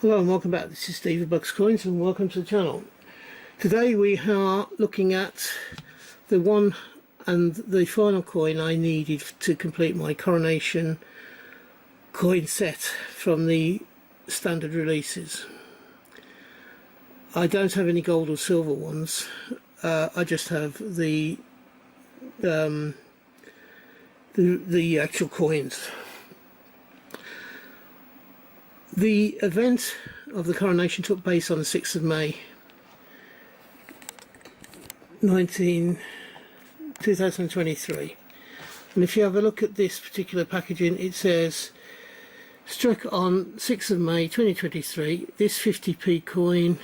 Hello and welcome back. This is Steve of Bucks Coins and welcome to the channel. Today we are looking at the one and the final coin I needed to complete my Coronation coin set from the standard releases. I don't have any gold or silver ones. I just have the actual coins. The event of the Coronation took place on the 6th of May 2023, and if you have a look at this particular packaging, it says struck on 6th of May 2023. This 50p coin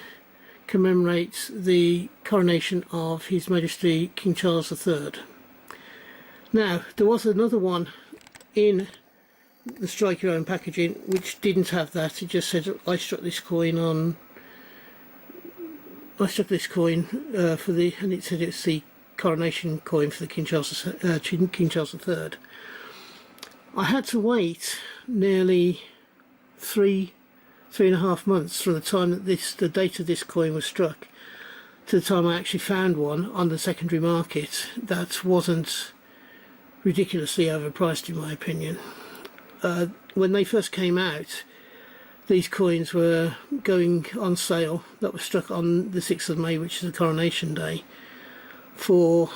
commemorates the coronation of His Majesty King Charles III. Now there was another one in the Strike Your Own packaging which didn't have that. It just said I struck this coin for the, and it said it's the coronation coin for the King Charles III. I had to wait nearly three and a half months from the time that the date of this coin was struck to the time I actually found one on the secondary market that wasn't ridiculously overpriced, in my opinion. When they first came out, these coins were going on sale, that was struck on the 6th of May, which is the Coronation Day, for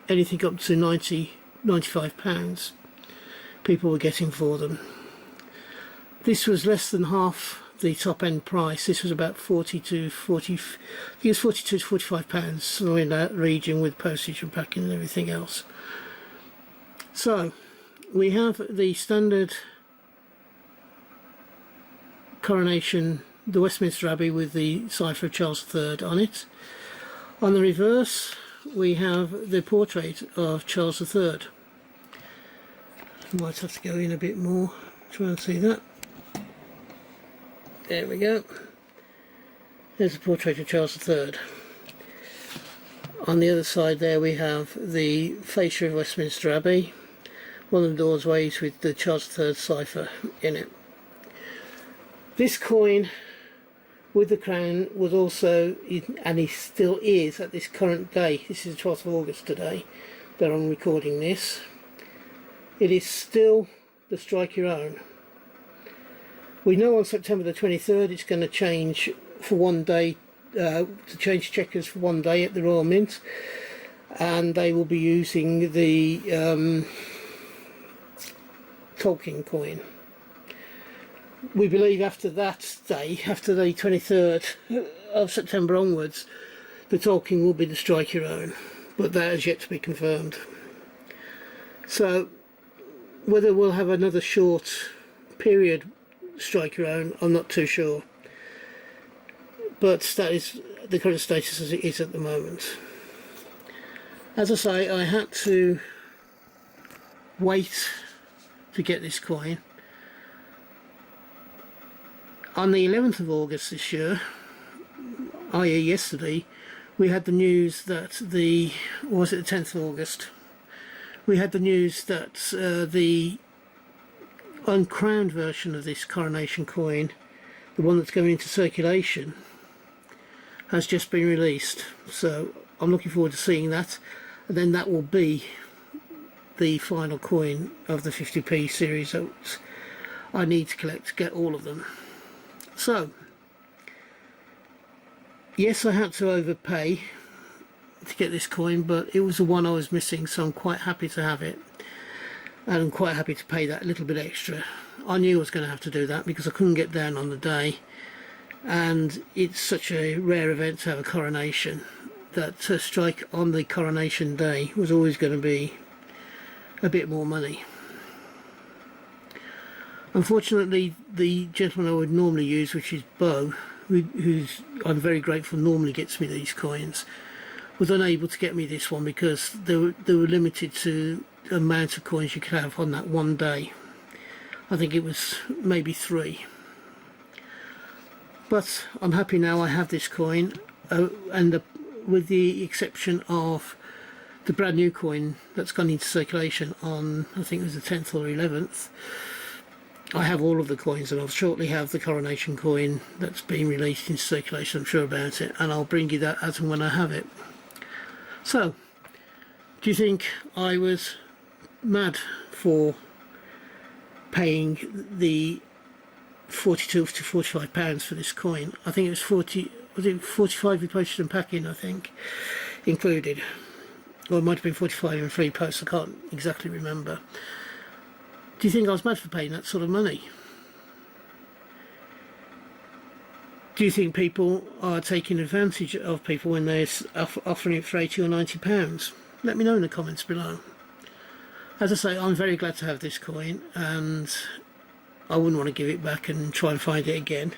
anything up to £95 people were getting for them. This was less than half the top end price. This was about 42 to 45 pounds, somewhere in that region, with postage and packing and everything else. So we have the standard Coronation, the Westminster Abbey with the cipher of Charles III on it. On the reverse we have the portrait of Charles III. I might have to go in a bit more, try and see that. There we go. There's the portrait of Charles III. On the other side there we have the fascia of Westminster Abbey, one of the doorways with the Charles III cipher in it. This coin with the crown was also, and it still is at this current day, this is the 12th of August today that I'm recording this, it is still the Strike Your Own. We know on September the 23rd it's going to change for one day, to change checkers for one day at the Royal Mint, and they will be using the Tolkien coin. We believe after that day, after the 23rd of September onwards, the Tolkien will be the Strike Your Own, but that is yet to be confirmed. So whether we'll have another short period Strike Your Own, I'm not too sure, but that is the current status as it is at the moment. As I say, I had to wait to get this coin. On the 11th of August this year, i.e. yesterday, we had the news that or was it the 10th of August, we had the news that the uncrowned version of this Coronation coin, the one that's going into circulation, has just been released. So I'm looking forward to seeing that, and then that will be the final coin of the 50p series that I need to collect to get all of them. So yes, I had to overpay to get this coin, but it was the one I was missing, so I'm quite happy to have it, and I'm quite happy to pay that little bit extra. I knew I was going to have to do that because I couldn't get down on the day, and it's such a rare event to have a coronation that to strike on the Coronation Day was always going to be a bit more money. Unfortunately, the gentleman I would normally use, which is Bo, who's I'm very grateful normally gets me these coins, was unable to get me this one because they were limited to the amount of coins you could have on that one day. I think it was maybe 3. But I'm happy now I have this coin, and with the exception of the brand new coin that's gone into circulation on, I think it was the 10th or 11th, I have all of the coins, and I'll shortly have the Coronation coin that's being released in circulation. I'm sure about it, and I'll bring you that as and when I have it. So, do you think I was mad for paying the £42 to £45 for this coin? I think it was 40. Was it 45 with postage and packing, I think, included? Or it might have been 45 and free post, I can't exactly remember. Do you think I was mad for paying that sort of money? Do you think people are taking advantage of people when they're offering it for £80 or £90? Let me know in the comments below. As I say, I'm very glad to have this coin, and I wouldn't want to give it back and try and find it again.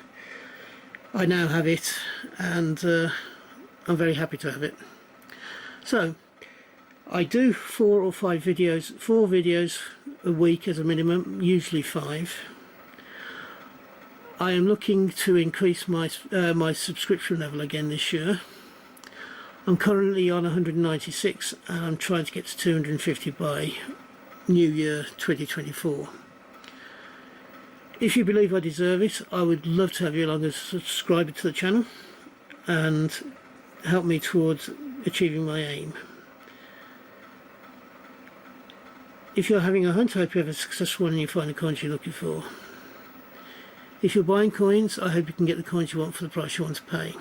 I now have it, and I'm very happy to have it. So, I do 4 videos a week as a minimum, usually 5. I am looking to increase my subscription level again this year. I'm currently on 196, and I'm trying to get to 250 by New Year 2024. If you believe I deserve it, I would love to have you along as a subscriber to the channel and help me towards achieving my aim. If you're having a hunt, I hope you have a successful one and you find the coins you're looking for. If you're buying coins, I hope you can get the coins you want for the price you want to pay.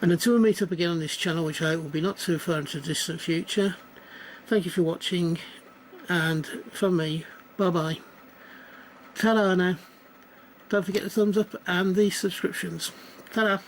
And until we meet up again on this channel, which I hope will be not too far into the distant future, thank you for watching, and from me, bye bye. Ta-da now. Don't forget the thumbs up and the subscriptions. Ta-da.